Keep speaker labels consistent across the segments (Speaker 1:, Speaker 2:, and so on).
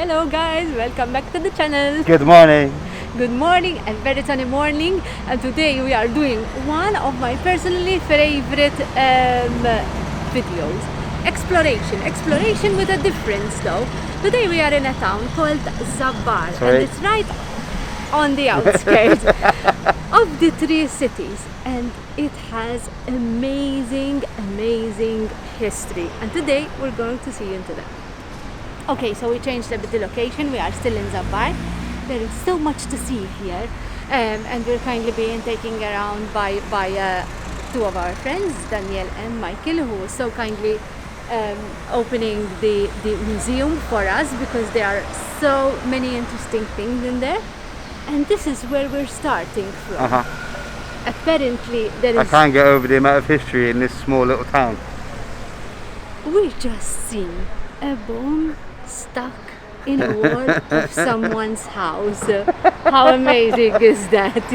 Speaker 1: Hello guys, welcome back to the channel.
Speaker 2: Good morning.
Speaker 1: Good morning, a very sunny morning, and today we are doing one of my personally favorite videos. Exploration with a difference though. Today we are in a town called Zabbar, and it's right on the outskirts of the three cities, and it has amazing history, and today we're going to see into that. Okay, so we changed a bit the location. We are still in Zabbar. There is so much to see here, and we're kindly being taken around by two of our friends, Daniel and Michael, who was so kindly opening the museum for us, because there are so many interesting things in there. And this is where we're starting from. Apparently there is...
Speaker 2: I can't get over the amount of history in this small little town.
Speaker 1: We just seen a bomb stuck in a wall of someone's house. How amazing is that?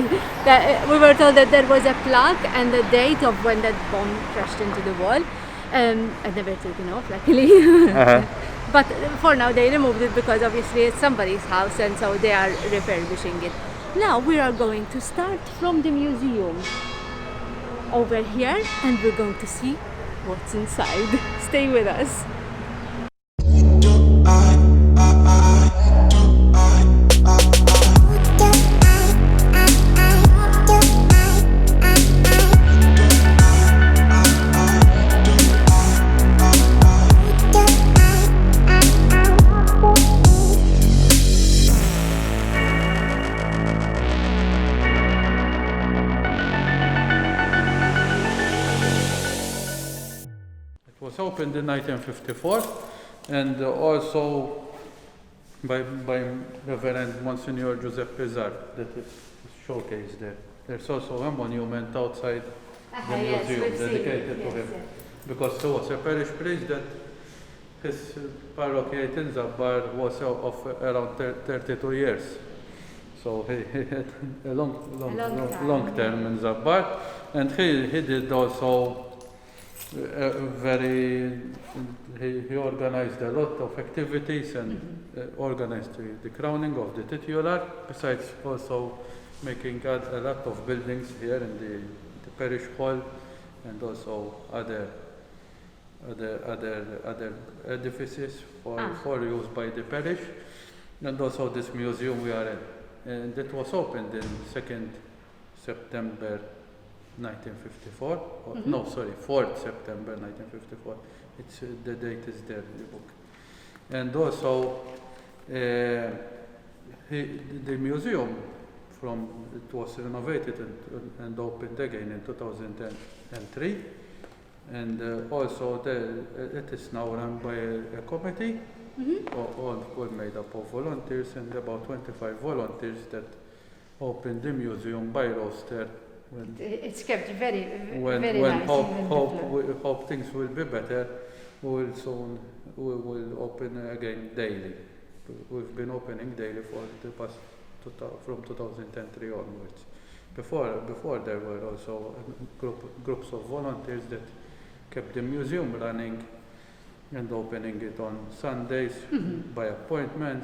Speaker 1: We were told that there was a plaque and the date of when that bomb crashed into the wall. And never taken off, luckily. But for now they removed it because obviously it's somebody's house, and so they are refurbishing it. Now we are going to start from the museum over here, and we're going to see what's inside. Stay with us.
Speaker 3: It was opened in 1954, and also by Reverend Monsignor Giuseppe Zar, that is showcased there. There's also a monument outside the museum dedicated to him, because he was a parish priest that his parochiate in Zabbar was of around 32 years. So he had a long term in Zabbar, and he did also he organized a lot of activities and organized the crowning of the titular, besides also making a lot of buildings here in the parish hall, and also other edifices for use by the parish, and also this museum we are in. And it was opened in 2nd September 1954. No, sorry, 4th September 1954. It's the date is there in the book. And also the museum it was renovated and opened again in 2003. And also it is now run by a committee, all made up of volunteers, and about 25 volunteers that opened the museum by roster.
Speaker 1: It's kept very
Speaker 3: when
Speaker 1: nice.
Speaker 3: Hope things will be better, we will open again daily. We've been opening daily for the past from 2003 onwards. Before there were also groups of volunteers that kept the museum running and opening it on Sundays by appointment.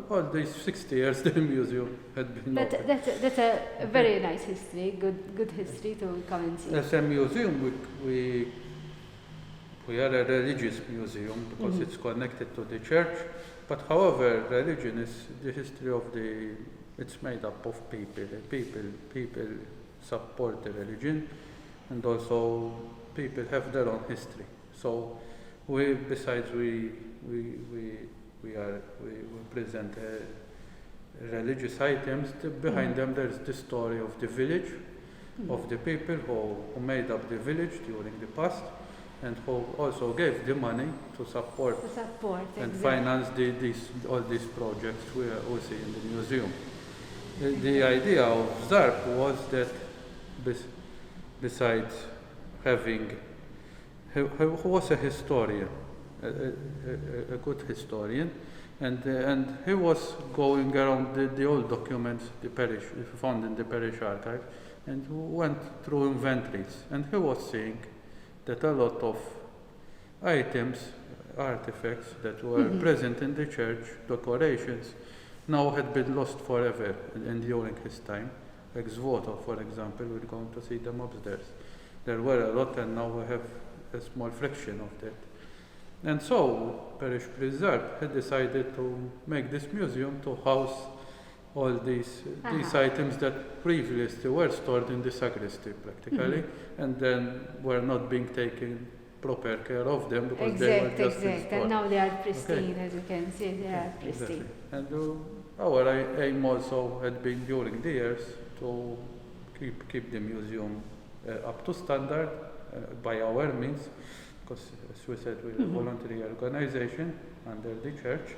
Speaker 3: All these 60 years the museum had been open.
Speaker 1: That's a very nice history, good history to come and see.
Speaker 3: As a museum, we are a religious museum because it's connected to the church, but however, religion is the history of it's made up of people. People support the religion, and also people have their own history. So we present religious items. Behind them there's the story of the village, of the people who made up the village during the past, and who also gave the money to support and finance all these projects we see in the museum. The idea of ZARP was that besides having he was a historian, a good historian, and he was going around the old documents found in the parish archive, and went through inventories, and he was seeing that a lot of items artifacts that were present in the church, decorations, now had been lost forever and during his time. Ex voto, for example, we're going to see them upstairs. There were a lot, and now we have a small fraction of that. And so, Parish Preserve had decided to make this museum to house all these items that previously were stored in the sacristy, practically, and then were not being taken proper care of them because they were just
Speaker 1: exact. And now they are pristine, as you can see, they are pristine.
Speaker 3: Exactly. And our aim also had been during the years to keep the museum up to standard by our means, because as we said, we're a voluntary organization under the church,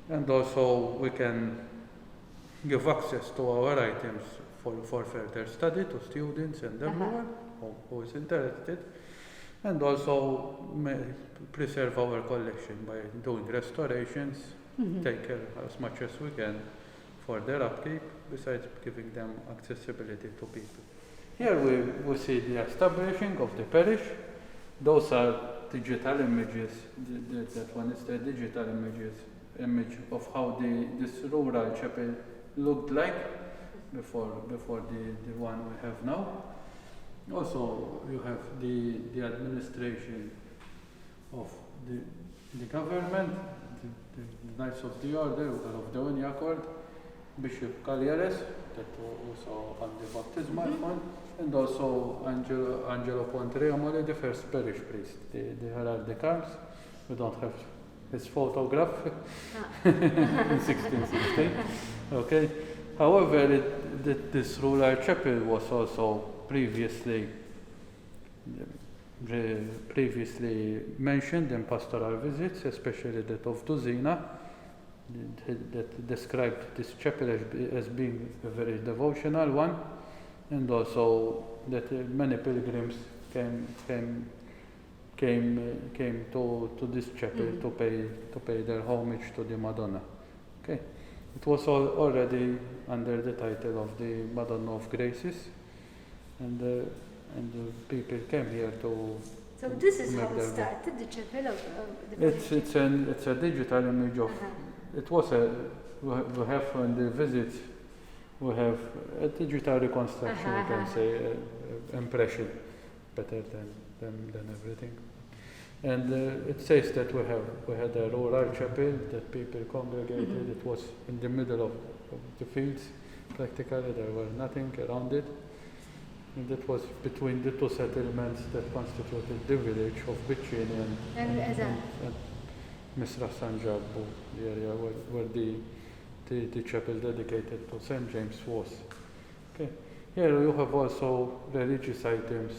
Speaker 3: and also we can give access to our items for further study to students and everyone who is interested, and also preserve our collection by doing restorations, take care as much as we can for their upkeep, besides giving them accessibility to people. Here we see the establishing of the parish. Those are digital images. That one is the digital image of how this rural chapel looked like before the one we have now. Also, you have the administration of the government, the Knights of the Order of the Winnie Accord, Bishop Calieres, that also on the baptismal fund, and also Angelo Pontremoli, the first parish priest, the heraldic arms. We don't have his photograph in 1616. Okay. However, this rural chapel was also previously mentioned in pastoral visits, especially that of Duzina, that described this chapel as being a very devotional one, and also that many pilgrims came to this chapel to pay their homage to the Madonna. Okay, it was already under the title of the Madonna of Graces, and the people came here to.
Speaker 1: So this is how it started, the chapel of the.
Speaker 3: It's a digital image of. It was we have on the visits, we have a digital reconstruction, you can say, impression, better than everything. And it says that we had a rural chapel that people congregated. It was in the middle of the fields, practically. There was nothing around it. And that was between the two settlements that constituted the village of Vicini and Misra San Giabbo, the area where the chapel dedicated to St. James was. Okay. Here you have also religious items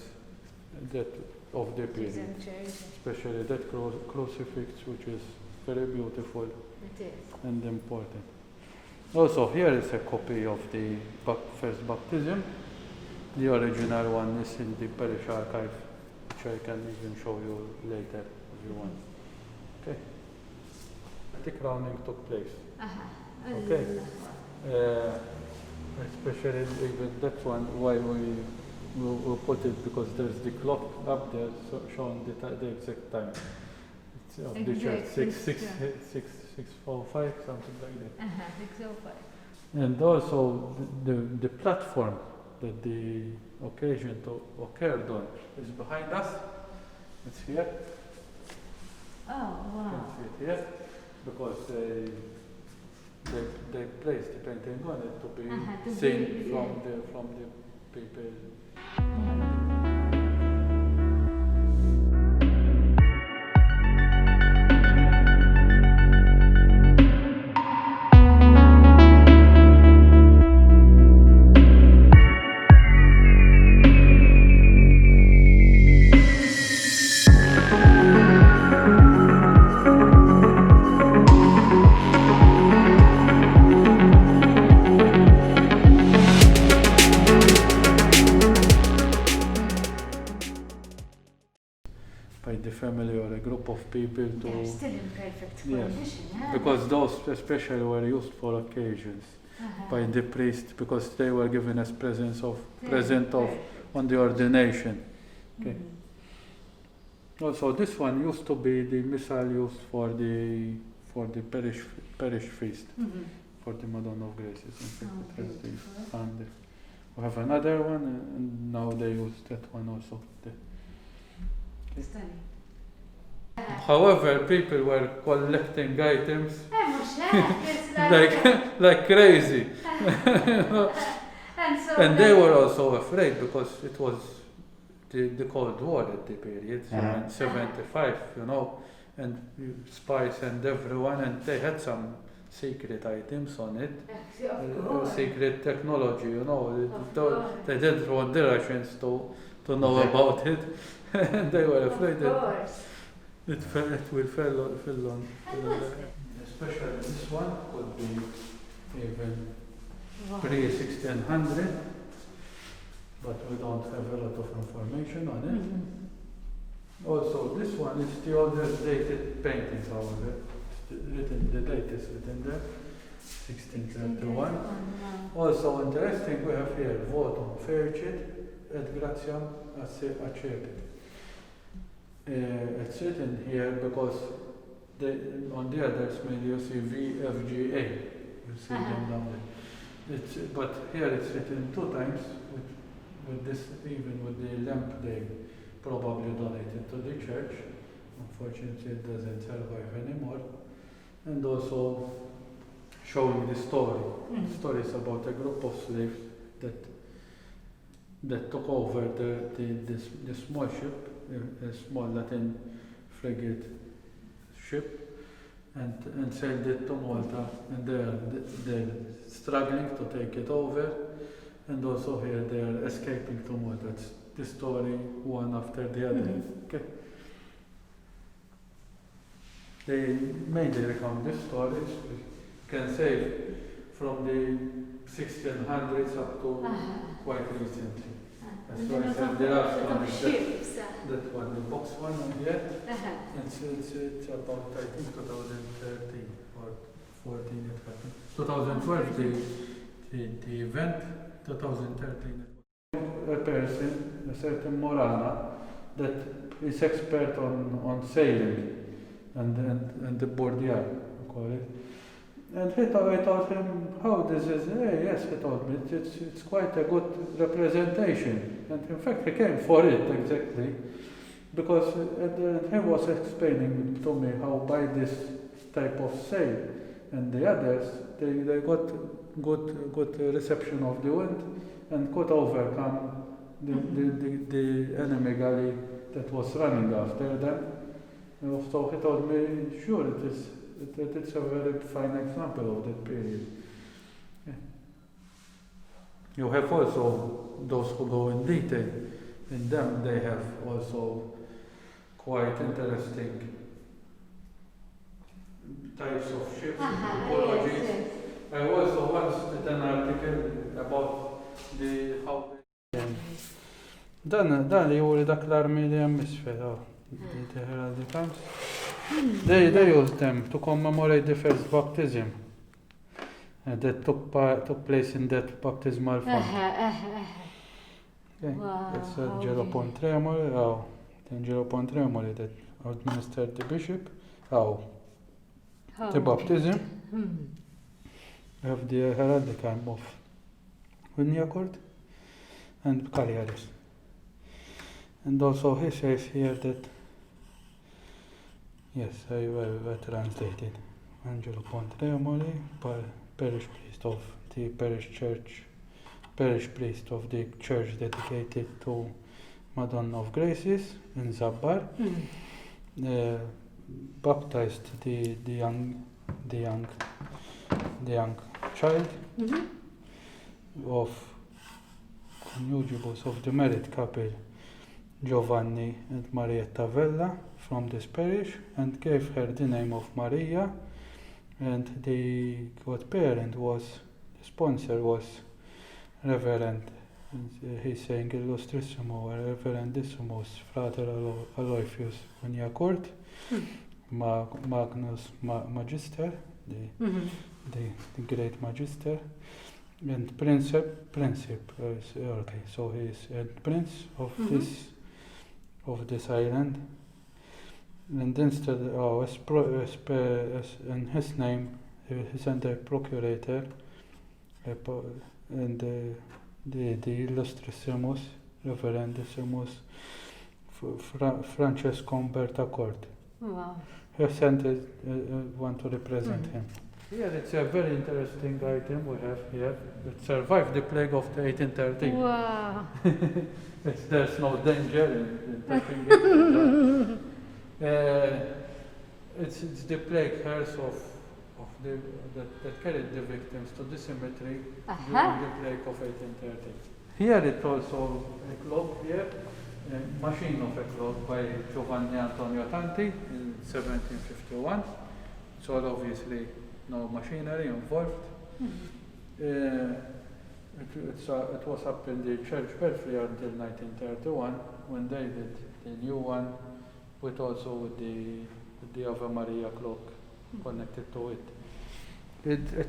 Speaker 3: of the period, especially that crucifix, which is very beautiful and important. Also, here is a copy of the first baptism. The original one is in the parish archive, which I can even show you later if you want. Okay. The crowning took place. Okay. Especially even that one, why we put it, because there's the clock up there showing the exact time. It's of the church, 6:05, something like that.
Speaker 1: 6:05.
Speaker 3: And also the platform that the occasion occurred on is behind us. It's here.
Speaker 1: Oh, wow.
Speaker 3: You can see it here, because they placed the painting on it to be seen from the people. People to
Speaker 1: they're still in perfect condition.
Speaker 3: Because those especially were used for occasions by the priest, because they were given as present of on the ordination. Okay. Also, this one used to be the missile used for the parish feast for the Madonna of Graces. In fact, it has the founder. We have another one, and now they use that one also.
Speaker 1: Stunning.
Speaker 3: However, people were collecting items
Speaker 1: Mhux hekk, it's
Speaker 3: like crazy,
Speaker 1: And so
Speaker 3: and they were also afraid because it was the Cold War at the period, so in '75, you know, and spies and everyone, and they had some secret items on it, secret technology, you know. They didn't want the Russians to know about it, and they were afraid that it will fill on. Especially this one could be even pre-1600, but we don't have a lot of information on it. Also, this one is the oldest dated painting, however. The date is written there, 1631. Also interesting, we have here votum fercit et gratiam acceptit. It's written here because on the others maybe you see VFGA, you see them down there. But here it's written 2 times with this, even with the lamp they probably donated to the church. Unfortunately it doesn't survive anymore. And also showing the story. The story is about a group of slaves that took over the small ship, a small Latin frigate ship, and sailed it to Malta, and they're struggling to take it over, and also here they're escaping to Malta. It's the story one after the other. Okay. They mainly recount these stories, we can say, from the 1600s up to quite recently. That's why I said the last one is that one, the box one here. It's about, I think, 2013 or 14 it happened. 2012 the event, 2013. A person, a certain Morana, that is expert on sailing and the bordier, I call it. And I told him, how this is, yes, he told me, it's quite a good representation. And in fact, he came for it, exactly, because he was explaining to me how by this type of sail and the others, they got good reception of the wind and could overcome the enemy galley that was running after them. So he told me, sure, it's a very fine example of that period. Yeah. You have also those who go in detail. In them, they have also quite interesting types of ships, typologies.
Speaker 1: Yes.
Speaker 3: I also once did an article about how Dan li juri dak l-armi li hemm isfel, the camps. They used them to commemorate the first baptism that took place in that baptismal font. Okay.
Speaker 1: Wow,
Speaker 3: That's Angelo Pontremoli, Angelo Pontremoli that administered the bishop. The baptism of the heraldic arm of Winyacord and Cagliaris. And also he says here that, yes, I translated. Angelo Pontremoli, parish priest of the parish priest of the church dedicated to Madonna of Graces in Zabbar, baptized the young child of conjugibus of the married couple Giovanni and Marietta Vella from this parish, and gave her the name of Maria, and the godparent the sponsor was Reverend, he's saying Illustrissimo, Reverendissimos Frater Aloysius Uniacort, Magnus Magister, the great Magister, and Principe, okay, so he is a prince of this island, And instead, in his name, he's under procurator, and the illustrissimus, reverendissimus Francesco Umberto Corti.
Speaker 1: Wow.
Speaker 3: He sent one to represent him. Here it's a very interesting item we have here. It survived the plague of the 1813.
Speaker 1: Wow.
Speaker 3: There's no danger in touching it. It's the plague hearse that carried the victims to the cemetery during the plague of 1830. Here it's also a clock here, a machine of a clock by Giovanni Antonio Tanti in 1751. So obviously no machinery involved. It was up in the church belfry until 1931 when they did the new one, with also with the Ave Maria clock connected to it. A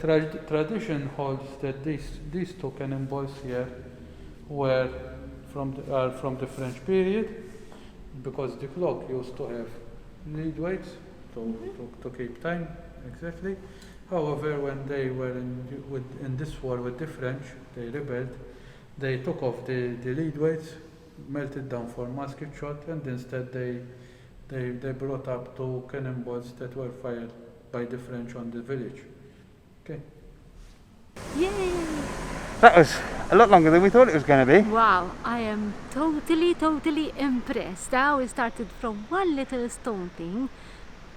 Speaker 3: tradition holds that these two cannonballs here were from the French period, because the clock used to have lead weights to keep time exactly. However, when they were in this war with the French, they rebelled. They took off the lead weights, melted down for musket shot, and instead they brought up two cannonballs that were fired by the French on the village. Okay.
Speaker 1: Yay!
Speaker 2: That was a lot longer than we thought it was going to be.
Speaker 1: Wow, I am totally impressed. Now we started from one little stone thing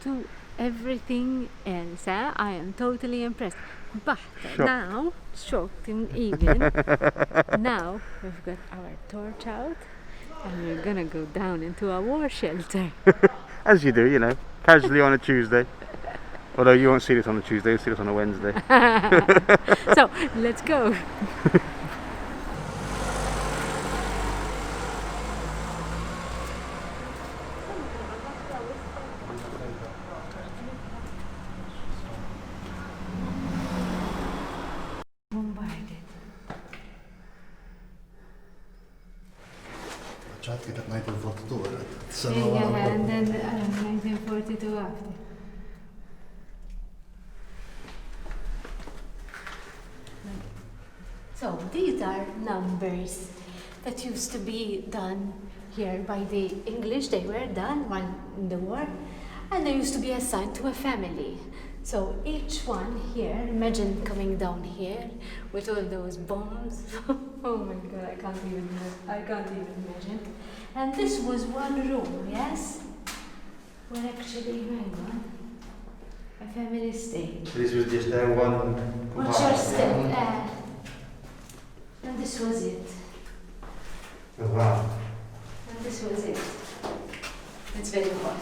Speaker 1: to everything else. I am totally impressed. But now, shocked even, now we've got our torch out and we're gonna go down into a war shelter.
Speaker 2: As you do, you know, casually on a Tuesday. Although you won't see this on a Tuesday, you'll see this on a Wednesday.
Speaker 1: So, let's go.
Speaker 4: Chat kienet 1942,
Speaker 1: Yeah, and then 1942 after. So these are numbers that used to be done here by the English. They were done while in the war, and they used to be assigned to a family. So each one here, imagine coming down here with all those bombs. Oh my God, I can't even imagine. And this was one room, yes? Where actually, hang on, a family stayed.
Speaker 2: This was just their one.
Speaker 1: What's your step? And this was it.
Speaker 2: Oh, wow.
Speaker 1: And this was it. It's very hot,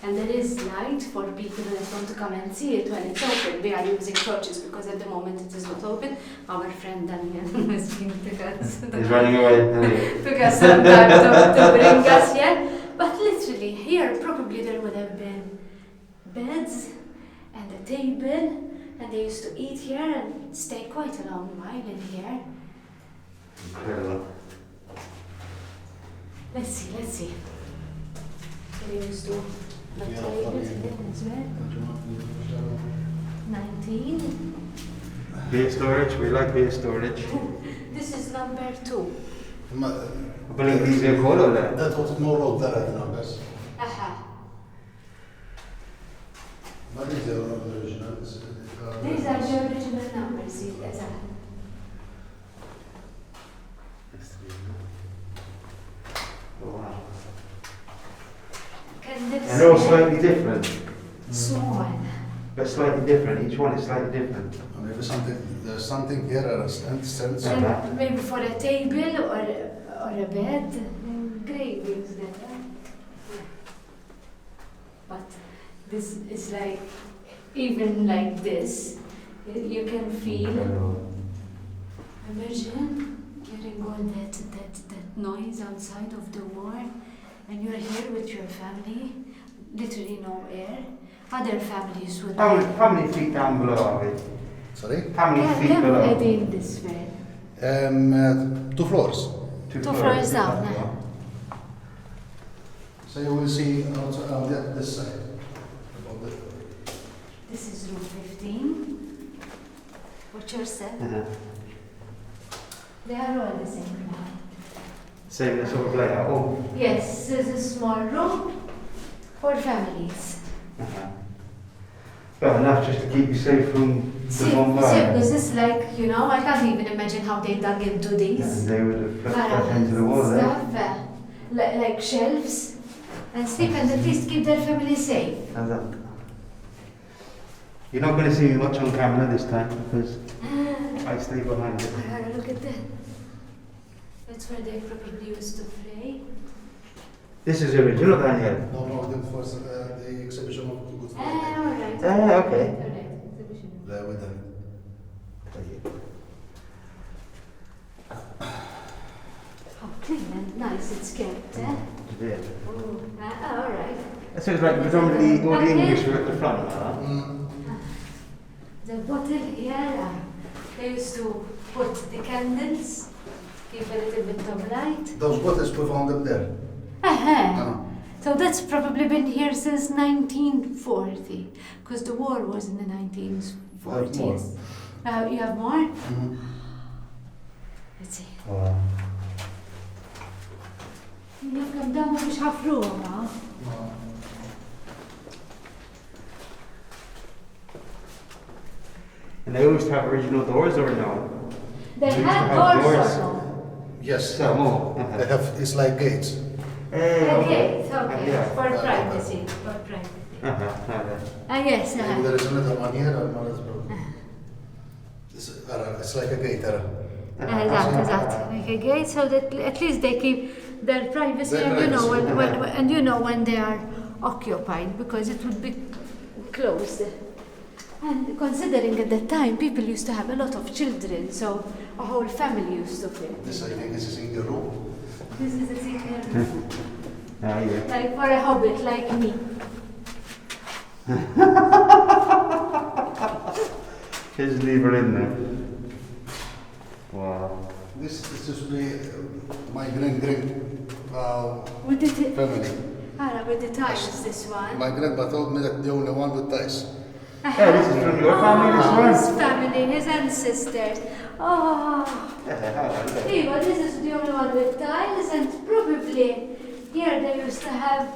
Speaker 1: and there is light for people that want to come and see it when it's open. We are using torches because at the moment it is not open. Our friend Daniel is being took us.
Speaker 2: He's running away.
Speaker 1: Took us some time to bring us here. But literally here probably there would have been beds and a table, and they used to eat here and stay quite a long while in here.
Speaker 2: Incredible.
Speaker 1: Let's see. They used to the tables here as well. 19.
Speaker 2: Beer storage, we like beer storage.
Speaker 1: This is number 2.
Speaker 2: I believe these are called or that?
Speaker 4: Dat wordt het morgen daar uit nou best.
Speaker 1: Aha.
Speaker 4: Maar dit is de original.
Speaker 1: These are the original numbers, see, as a
Speaker 2: Oh, wow.
Speaker 1: can this
Speaker 2: And they're all slightly different.
Speaker 1: small.
Speaker 2: But slightly different, each one is slightly different.
Speaker 4: Maybe there's something here that stands.
Speaker 1: And maybe for a table or a bed. Great use that. But this is like, even like this, you can feel. Imagine hearing all that noise outside of the war, and you're here with your family, literally no air. Other families would.
Speaker 2: How many feet down below are we?
Speaker 4: Sorry?
Speaker 2: How many feet
Speaker 1: Can
Speaker 2: below?
Speaker 1: add in this way.
Speaker 4: 2 floors.
Speaker 1: Two floors down.
Speaker 4: So you will see also on this side. About the,
Speaker 1: This is room 15. Watch your step. They are all the same now.
Speaker 2: Same sort of layout. Oh.
Speaker 1: Yes, there's a small room for families.
Speaker 2: Well, enough just to keep you safe from the
Speaker 1: See,
Speaker 2: bombardment.
Speaker 1: this is like, you know, I can't even imagine how they dug into these.
Speaker 2: And they would have put stuff into the wall there.
Speaker 1: Stuff, like shelves and sleep and at least keep their family safe.
Speaker 2: How's that? You're not going to see me much on camera this time because I stay behind it.
Speaker 1: Look at that. That's where they probably used to pray.
Speaker 2: This is original, Daniel.
Speaker 4: no, that was the exhibition of the Good Friday.
Speaker 1: Alright.
Speaker 2: Okay.
Speaker 1: Alright, exhibition.
Speaker 4: There with them.
Speaker 1: How clean and nice it's kept, eh?
Speaker 2: Yeah.
Speaker 1: Oh, alright.
Speaker 2: So it's like predominantly all the English were at the front, huh?
Speaker 1: The bottle here, they used to put the candles, give a little bit of light.
Speaker 4: Those bottles we found them there.
Speaker 1: So that's probably been here since 1940, because the war was in the 1940s. You have more? Let's see.
Speaker 2: Wow.
Speaker 1: You've come down with half room now.
Speaker 2: And they always have original doors or no?
Speaker 1: They
Speaker 2: used to
Speaker 1: have
Speaker 2: have
Speaker 1: doors
Speaker 2: doors.
Speaker 1: or no?
Speaker 4: Yes.
Speaker 2: Some more.
Speaker 4: They have, it's like gates.
Speaker 1: Okay,
Speaker 2: Yeah.
Speaker 1: for privacy, for privacy. Yes,
Speaker 4: And there is another one here, and one is broken. It's like a gate.
Speaker 1: Exactly. Like a gate, so that at least they keep their privacy,
Speaker 4: Their
Speaker 1: and you know
Speaker 4: privacy.
Speaker 1: when they are occupied, because it would be closed. And considering at that time people used to have a lot of children, so a whole family used to fit.
Speaker 4: This I think is a single room.
Speaker 1: This is a single room.
Speaker 2: Yeah.
Speaker 1: Like for a hobbit like me.
Speaker 2: Just leave her in there. Wow.
Speaker 4: This used to be my grand
Speaker 1: With the
Speaker 4: family.
Speaker 1: with the tiles, this one.
Speaker 4: My grandpa told me that the only one with ties.
Speaker 2: Yeah, this is from your family, this one?
Speaker 1: His family, his ancestors. Oh. Eva, this is the only one with tiles, and probably here they used to have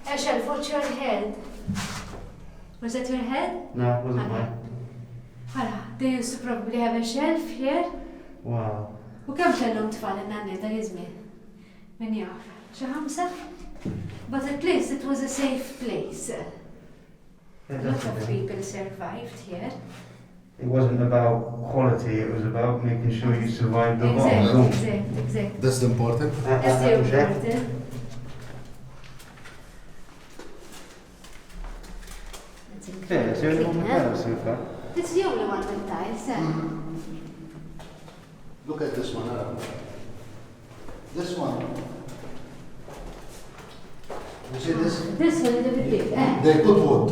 Speaker 1: a shelf. What's your head? Was that your head?
Speaker 2: No, it wasn't mine.
Speaker 1: They used to probably have a shelf here.
Speaker 2: Wow.
Speaker 1: وكم kellhom tfal in-nanni ta' jizmin? Min jaf? Xi ħamsa? But at least it was a safe place. A lot of people survived here.
Speaker 2: It wasn't about quality, it was about making sure you survived the bomb.
Speaker 1: Exactly.
Speaker 4: That's important.
Speaker 1: That's the important.
Speaker 2: Yeah, it's the only one with tiles so far.
Speaker 1: It's the only one with tiles.
Speaker 4: Look at this one. This one. You see this?
Speaker 1: This one is a bit big.
Speaker 4: They put wood.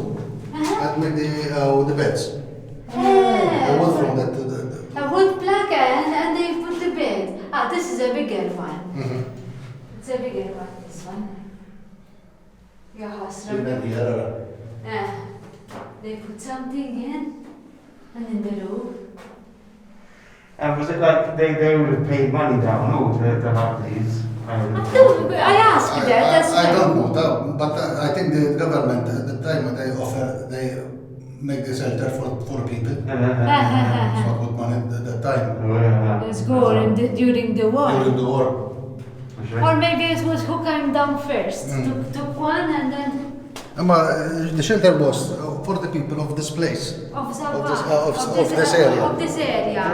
Speaker 4: That made the beds. The wood from that.
Speaker 1: A wood plank and they put the bed. This is a bigger one. It's a bigger one, this one. They put something in and in the roof.
Speaker 2: And was it like they would have paid money down, or the Harleys?
Speaker 1: I asked that.
Speaker 4: I don't know, but I think the government at the time they make the shelter for people. So put money at the time.
Speaker 1: Let's go during the war.
Speaker 4: During the war.
Speaker 1: Or maybe it was who came down first. Took one and then...
Speaker 4: The shelter was for the people of this place.
Speaker 1: Of Zabbar.
Speaker 4: Of this area.
Speaker 1: Of this area.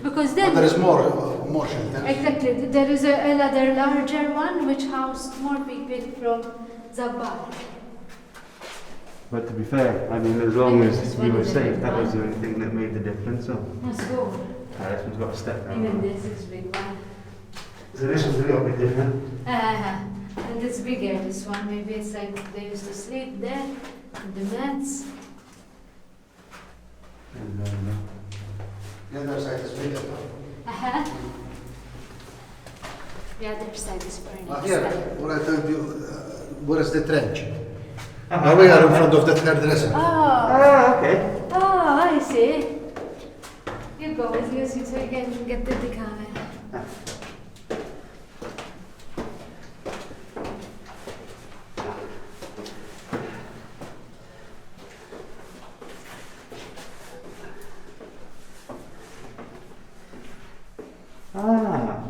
Speaker 1: Because then...
Speaker 4: But there is more shelters.
Speaker 1: Exactly. There is another larger one which housed more people from Zabbar.
Speaker 2: But to be fair, I mean, as long as you were safe, that was the only thing that made the difference. So.
Speaker 1: Let's go.
Speaker 2: This one's got a step down.
Speaker 1: Even this is big one.
Speaker 2: So this one's a little bit different.
Speaker 1: And it's bigger, this one. Maybe it's like they used to sleep there, on the mats.
Speaker 2: And,
Speaker 4: The other side is bigger.
Speaker 1: The other side is furnished.
Speaker 4: Here, what I told you, where is the trench? Now we are in front of the third resident.
Speaker 1: Oh,
Speaker 2: okay.
Speaker 1: oh, I see. You go with you so you can get the camera.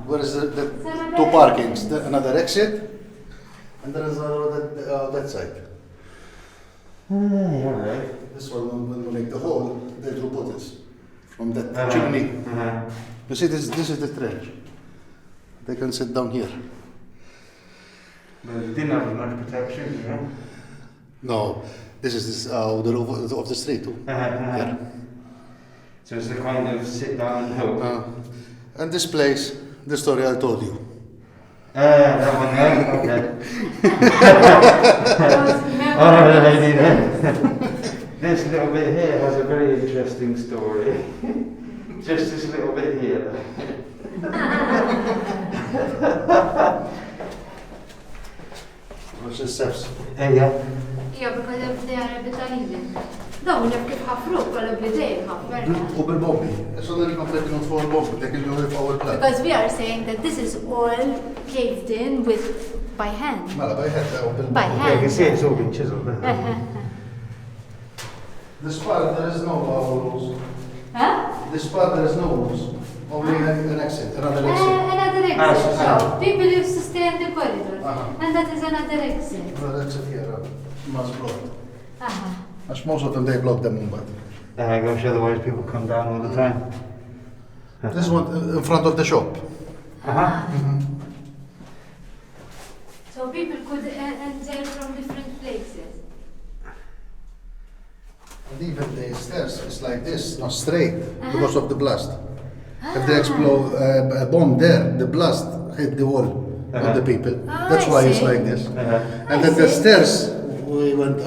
Speaker 4: Where is the two parkings? Another exit, and there is another that side.
Speaker 2: Alright.
Speaker 4: This one, when we make the hole, they do put this from that chimney. You see, this is the trench. They can sit down here.
Speaker 2: But it didn't have much protection, you know?
Speaker 4: No, this is the roof of the street too. Here.
Speaker 2: So it's a kind of sit down and hope.
Speaker 4: And this place, the story I told you.
Speaker 2: That one there? Okay. Alright, then. This little bit here has a very interesting story. Just this little bit here.
Speaker 4: What's the steps?
Speaker 2: Yeah.
Speaker 1: Yeah, because they are a bit uneven. Dawn jekk kif ħafru kollha bidej ħafna.
Speaker 4: U bil-bombi. It's only completely not for bombi. They can do it for our plan.
Speaker 1: Because we are saying that this is all caved in with by hand.
Speaker 4: Mala, by hand.
Speaker 1: By
Speaker 2: Yeah, you
Speaker 1: hand.
Speaker 2: can see it's all been chiseled.
Speaker 4: This part, there is no rules.
Speaker 1: Huh?
Speaker 4: This part, there is no rules. Only an exit, another exit.
Speaker 1: Another exit.
Speaker 2: Ah,
Speaker 1: So people used to stay in the corridor. And that is another exit.
Speaker 4: Another exit here, must block.
Speaker 1: Uh-huh.
Speaker 4: Most of them, they block them, but
Speaker 2: Gosh, otherwise people come down all the time.
Speaker 4: this one in front of the shop.
Speaker 1: So people could enter from different places.
Speaker 4: And even the stairs is like this, not straight, because of the blast. If they explode a bomb there, the blast hit the wall of the people. That's
Speaker 1: I
Speaker 4: why it's
Speaker 1: see.
Speaker 4: like this.
Speaker 1: I
Speaker 4: And then the
Speaker 1: see.
Speaker 4: stairs, we went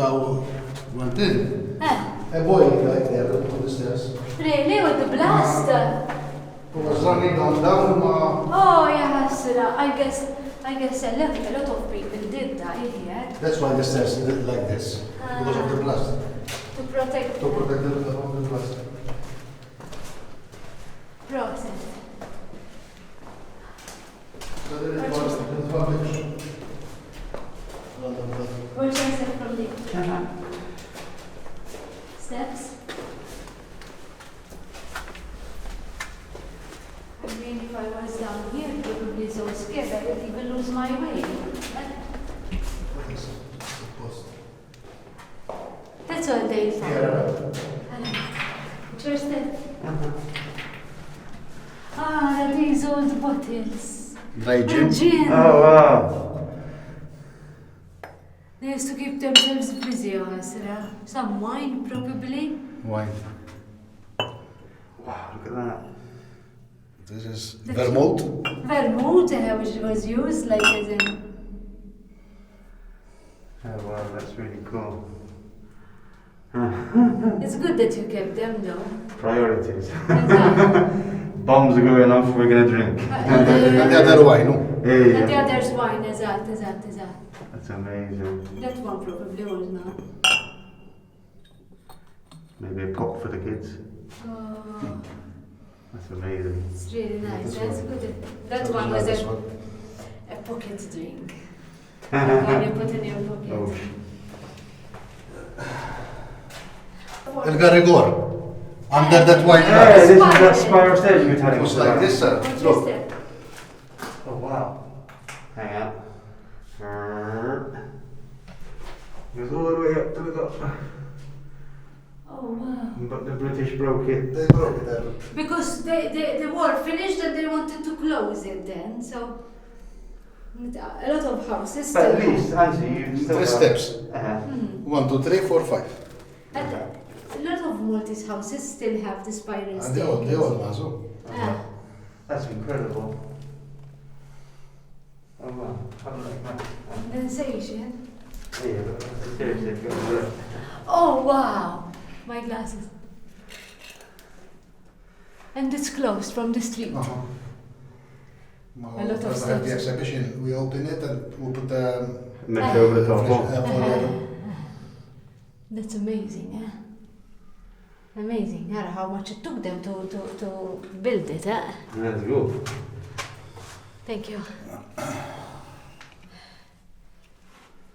Speaker 4: in.
Speaker 1: Ah,
Speaker 4: A boy like there on the stairs.
Speaker 1: really? With the blast?
Speaker 4: Who was running down.
Speaker 1: Oh, yeah, Hasra. I guess a lot of people did that here
Speaker 4: That's why the stairs look like this, because of the blast.
Speaker 1: to protect
Speaker 4: To protect the blast.
Speaker 1: process.
Speaker 4: So there is one.
Speaker 1: Where's the step from there? Steps? I mean, if I was down here, probably so scared I would even lose my way. That's all they found. Interested? Ah, these old bottles.
Speaker 4: Dry
Speaker 1: And
Speaker 4: gin.
Speaker 1: gin.
Speaker 2: Oh, wow.
Speaker 1: They used to keep themselves busy, Hasra. Some wine, probably.
Speaker 4: Wine.
Speaker 2: Wow, look at that.
Speaker 4: This is vermouth.
Speaker 1: Vermouth, which was used like as in.
Speaker 2: Oh, wow, that's really cool.
Speaker 1: It's good that you kept them, though.
Speaker 2: Priorities.
Speaker 1: Exactly.
Speaker 2: Bombs are going off, we're going to drink.
Speaker 4: And the other wine, no?
Speaker 1: And the
Speaker 2: Yeah.
Speaker 1: other's wine, exact.
Speaker 2: That's amazing.
Speaker 1: That one probably was not.
Speaker 2: Maybe a pop for the kids.
Speaker 1: Oh,
Speaker 2: That's amazing.
Speaker 1: it's really nice.
Speaker 4: This
Speaker 1: That's
Speaker 4: one.
Speaker 1: good. That one
Speaker 4: Like
Speaker 1: was
Speaker 4: this
Speaker 1: a
Speaker 4: one.
Speaker 1: pocket drink. One you put in your pocket.
Speaker 2: Oh,
Speaker 4: El Garrigor. Under that white
Speaker 2: yeah,
Speaker 4: light.
Speaker 2: this is that spiral stairs you were telling
Speaker 4: It
Speaker 2: us
Speaker 4: was like
Speaker 2: about.
Speaker 4: this, sir.
Speaker 1: What's
Speaker 4: Look.
Speaker 1: this?
Speaker 2: Oh, wow. Hang on. Goes all the way up to the top.
Speaker 1: Oh, wow.
Speaker 2: But the British broke it.
Speaker 4: They broke it there.
Speaker 1: Because the war finished and they wanted to close it then, so a lot of houses
Speaker 2: But
Speaker 1: still
Speaker 2: at least, Angie, you still
Speaker 4: Three
Speaker 2: got-
Speaker 4: steps.
Speaker 2: Uh-huh.
Speaker 4: 1, 2, 3, 4, 5.
Speaker 1: And a lot of Maltese houses still have the spiral
Speaker 4: And they all
Speaker 1: staircase.
Speaker 4: mazo.
Speaker 1: Ah,
Speaker 2: That's incredible. Oh, wow. I don't like that.
Speaker 1: sensation.
Speaker 2: Yeah, but seriously, go for it.
Speaker 1: Oh, wow. My glasses. And it's closed from the street. A lot of
Speaker 4: When we had
Speaker 1: steps.
Speaker 4: the exhibition, we open it and we put
Speaker 2: Mesh over the top.
Speaker 1: That's amazing, yeah. Amazing. Yeah, how much it took them to build it, eh?
Speaker 2: That's good.
Speaker 1: Thank you.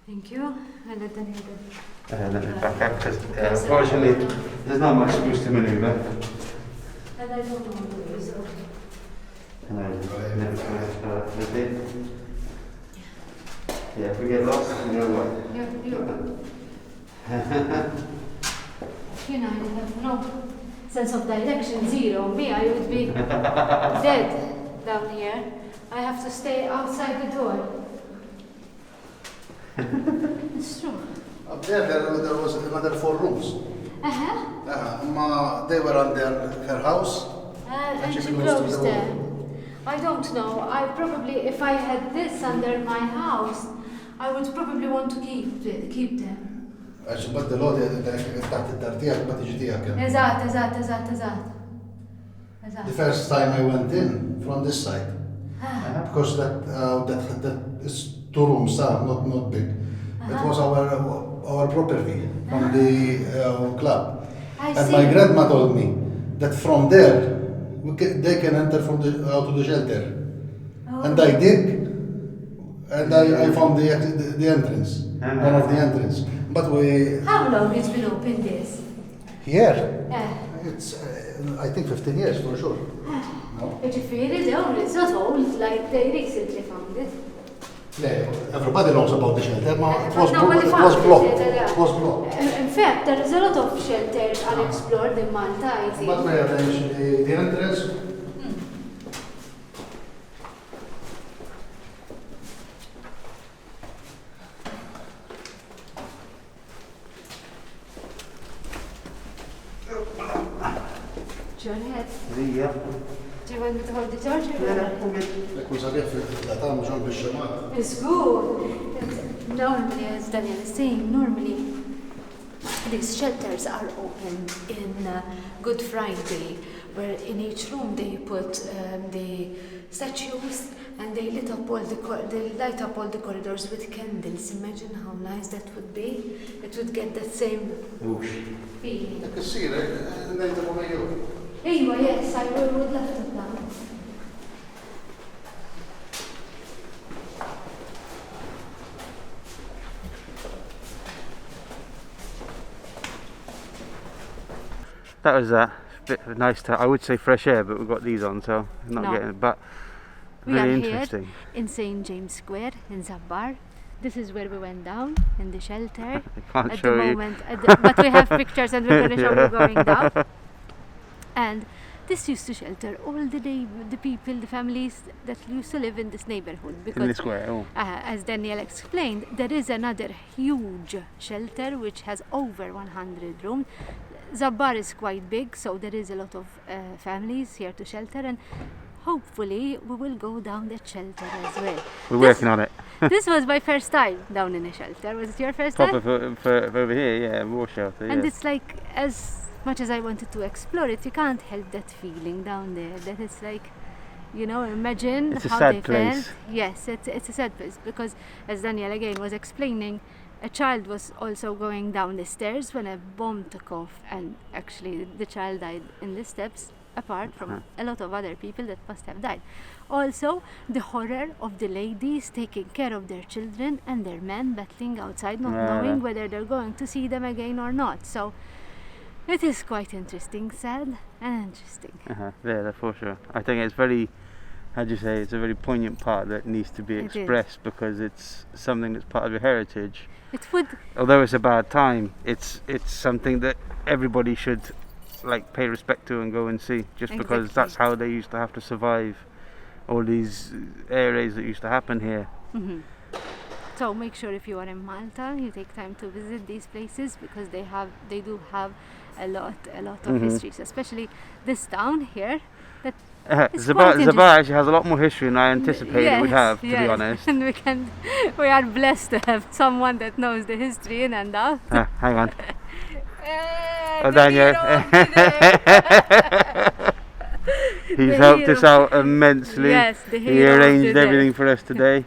Speaker 1: Thank you. And then
Speaker 2: Back up, because unfortunately there's not much space to maneuver.
Speaker 1: and I don't know what to do, so.
Speaker 2: Yeah, if we get lost, you know what?
Speaker 1: You know, I have no sense of direction, zero. Me, I would be dead down here. I have to stay outside the door. It's true.
Speaker 4: Up there was another 4 rooms. They were under her house.
Speaker 1: And she
Speaker 4: closed
Speaker 1: closed
Speaker 4: the
Speaker 1: them. I don't know. I probably, if I had this under my house, I would probably want to keep them.
Speaker 4: عشان بدل اللود تحت الترتيح ما تجي تيها
Speaker 1: Eżatt.
Speaker 4: The first time I went in from this side, because that is 2 rooms, not big. It was our property from the club.
Speaker 1: I
Speaker 4: And
Speaker 1: see.
Speaker 4: my grandma told me that from there they can enter from out of the shelter. And I dig, and I found the entrance, one of the entrance. But
Speaker 1: How long it's been open this?
Speaker 4: here,
Speaker 1: Eh.
Speaker 4: it's I think 15 years for sure. No?
Speaker 1: It's not old, like they recently found it.
Speaker 4: Yeah, everybody knows about the shelter. It was
Speaker 1: Nobody
Speaker 4: it
Speaker 1: found
Speaker 4: was
Speaker 1: the
Speaker 4: blocked.
Speaker 1: shelter, yeah.
Speaker 4: It was blocked.
Speaker 1: In fact, there is a lot of shelters unexplored in Malta, I think.
Speaker 4: But where the entrance?
Speaker 1: John head.
Speaker 2: Yeah.
Speaker 1: Do you want me to hold the torch?
Speaker 4: يكون صديق في الأطعمة جنب بالشمال.
Speaker 1: It's good. Normally, as Daniel is saying, normally these shelters are open in Good Friday, where in each room they put the statues and they light up all the corridors with candles. Imagine how nice that would be. It would get that same feeling.
Speaker 4: كثير نايت مميز.
Speaker 1: Yes, I would love to come.
Speaker 2: That was a bit of nice I would say fresh air, but we've got these on, so I'm not
Speaker 1: No.
Speaker 2: getting it. But
Speaker 1: We
Speaker 2: very
Speaker 1: are
Speaker 2: interesting.
Speaker 1: here in St. James Square in Zabbar. This is where we went down in the shelter.
Speaker 2: I can't
Speaker 1: At
Speaker 2: show
Speaker 1: the
Speaker 2: you.
Speaker 1: moment, but we have pictures and we're going to show you going down. And this used to shelter all the people, the families that used to live in this neighborhood. Because,
Speaker 2: In the square. Oh.
Speaker 1: as Daniel explained, there is another huge shelter which has over 100 rooms. Zabbar is quite big, so there is a lot of families here to shelter, and hopefully we will go down that shelter as well.
Speaker 2: We're working on it.
Speaker 1: This was my first time down in a shelter. Was it your first time?
Speaker 2: Proper for over here, yeah, war shelter.
Speaker 1: And
Speaker 2: Yeah.
Speaker 1: it's like, as much as I wanted to explore it, you can't help that feeling down there. That it's like, imagine
Speaker 2: It's a
Speaker 1: how
Speaker 2: sad
Speaker 1: they
Speaker 2: place.
Speaker 1: felt. Yes, it's a sad place because, as Daniel again was explaining, a child was also going down the stairs when a bomb took off, and actually the child died in the steps, apart from a lot of other people that must have died. Also, the horror of the ladies taking care of their children and their men battling outside, not knowing whether they're going to see them again or not. So it is quite interesting, sad and interesting.
Speaker 2: Yeah, for sure. I think it's very, it's a very poignant part that needs to be
Speaker 1: It is.
Speaker 2: expressed because it's something that's part of your heritage.
Speaker 1: It would,
Speaker 2: Although it's a bad time, it's something that everybody should pay respect to and go and see, just because
Speaker 1: Exactly.
Speaker 2: that's how they used to have to survive all these air raids that used to happen here.
Speaker 1: so make sure if you are in Malta, you take time to visit these places because they do have a lot of histories, especially this town here. That It's quite
Speaker 2: Zabbar actually has a lot more history than I anticipated it would have, to be honest.
Speaker 1: And we are blessed to have someone that knows the history in and out.
Speaker 2: Hang on.
Speaker 1: Oh,
Speaker 2: Daniel. He's
Speaker 1: The
Speaker 2: helped
Speaker 1: hero.
Speaker 2: us out immensely.
Speaker 1: Yes, the
Speaker 2: He
Speaker 1: hero of the
Speaker 2: arranged
Speaker 1: day.
Speaker 2: everything for us today.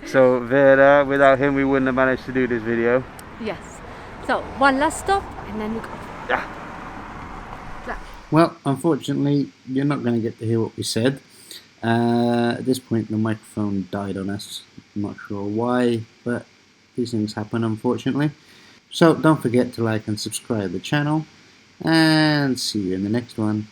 Speaker 2: So Vera, without him we wouldn't have managed to do this video.
Speaker 1: Yes. So, one last stop and then we go.
Speaker 2: Yeah.
Speaker 5: Well, unfortunately, you're not going to get to hear what we said. At this point, the microphone died on us. I'm not sure why, but these things happen, unfortunately. So don't forget to like and subscribe the channel, and see you in the next one.